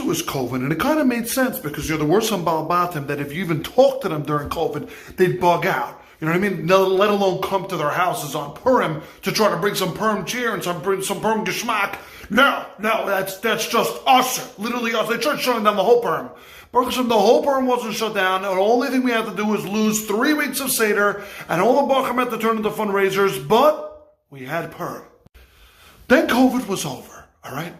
it was COVID, and it kind of made sense because there were some Balabatim that if you even talked to them during COVID, they'd bug out. You know what I mean? Let alone come to their houses on Purim to try to bring some Purim cheer and some Purim geschmack. No, that's just us. Literally us. They tried shutting down the whole Purim. Baruch Hashem, the whole Purim wasn't shut down. The only thing we had to do was lose 3 weeks of Seder, and all the Bachrim had to turn into fundraisers, but we had Purim. Then COVID was over, all right?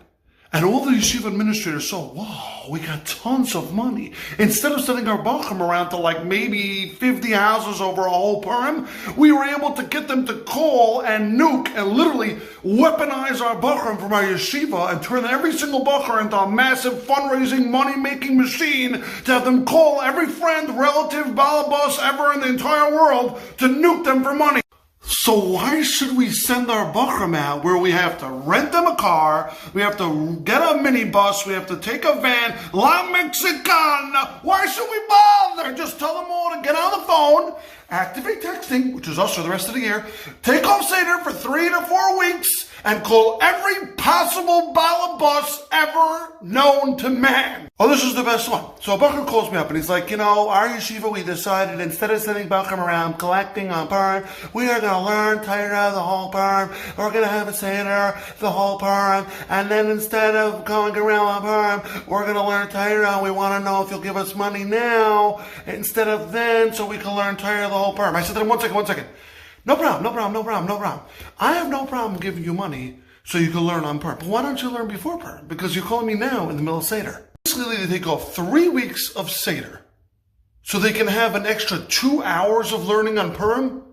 And all the yeshiva administrators saw, wow, we got tons of money. Instead of sending our Bachrim around to like maybe 50 houses over a whole Purim, we were able to get them to call and nuke and literally weaponize our Bachrim from our yeshiva and turn every single Bachar into a massive fundraising, money-making machine to have them call every friend, relative, balabas ever in the entire world to nuke them for money. So why should we send our Bachrim out where we have to rent them a car, we have to get a minibus, we have to take a van, La Mexicana? Why should we bother? Just tell them all to get on the phone, activate texting, which is us for the rest of the year, take off Seder for 3 to 4 weeks, and call every possible balabus ever known to man. Oh, this is the best one. So a Bachar calls me up and he's like, our yeshiva, we decided instead of sending Bachrim around collecting on Purim, we are going to learn Torah the whole Purim. We're going to have a Seder the whole Purim. And then instead of going around on Purim, we're going to learn Torah. We want to know if you'll give us money now instead of then so we can learn Torah the whole Purim. I said to him, one second. No problem. I have no problem giving you money so you can learn on Purim. But why don't you learn before Purim? Because you're calling me now in the middle of Seder. Basically, they take off 3 weeks of Seder so they can have an extra 2 hours of learning on Purim.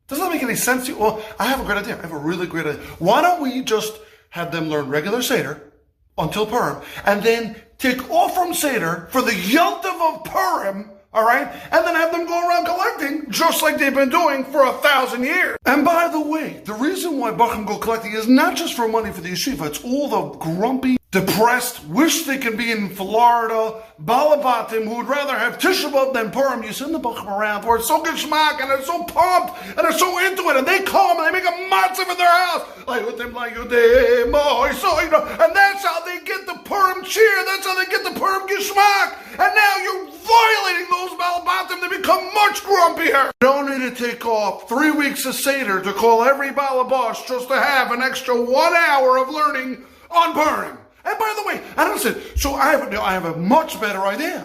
Doesn't that make any sense to you? Well, I have a great idea. I have a really great idea. Why don't we just have them learn regular Seder until Purim and then take off from Seder for the Yontiv of Purim, all right? And then have them go around collecting just like they've been doing for 1,000 years. And by the way, the reason why Bachrim go collecting is not just for money for the yeshiva. It's all the grumpy, depressed, wish they could be in Florida, Balabatim, who would rather have Tisha B'Av than Purim. You send the Bachrim around where it's so geschmack and they're so pumped and they're so into it and they come and they make a matzah in their house. And that's how they get the Purim cheer. That's how they get the Purim geschmack. And now you're violating those Balabatim. They become much grumpier. You don't need to take off 3 weeks of Seder to call every Balabas just to have an extra 1 hour of learning on Purim. And by the way, I have a much better idea.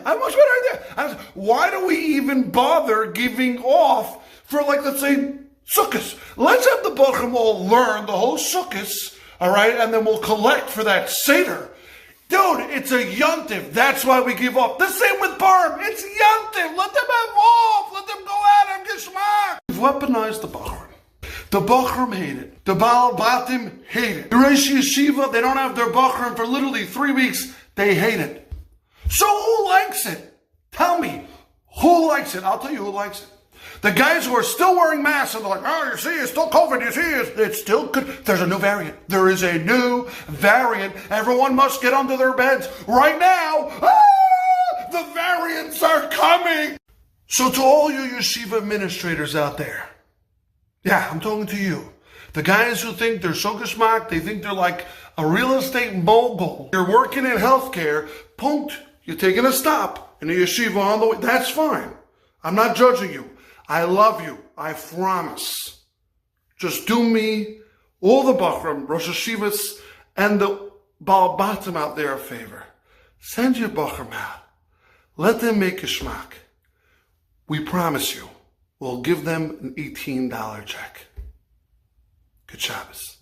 Why do we even bother giving off for, let's say, Sukkot? Let's have the Bachrim all learn the whole Sukkot, all right, and then we'll collect for that Seder. Dude, it's a Yontiv. That's why we give off. The same with Purim. It's Yontiv. Let them have off. Let them go out and geschmack. We've weaponized the Bachrim. The Bachrim hate it. The Balabatim hate it. The Reish Yeshiva, they don't have their Bachrim for literally 3 weeks. They hate it. So who likes it? Tell me. Who likes it? I'll tell you who likes it. The guys who are still wearing masks and they're like, oh, you see, it's still COVID. You see, it's still good. There's a new variant. There is a new variant. Everyone must get under their beds right now. The variants are coming. So to all you yeshiva administrators out there, yeah, I'm talking to you. The guys who think they're so geschmack, they think they're like a real estate mogul. You're working in healthcare, punkt, you're taking a stop in a yeshiva on the way. That's fine. I'm not judging you. I love you. I promise. Just do me, all the Bachrim, Rosh Hashivas, and the Balabatim out there a favor. Send your Bachrim out. Let them make geschmack. We promise you. We'll give them an $18 check. Good Shabbos.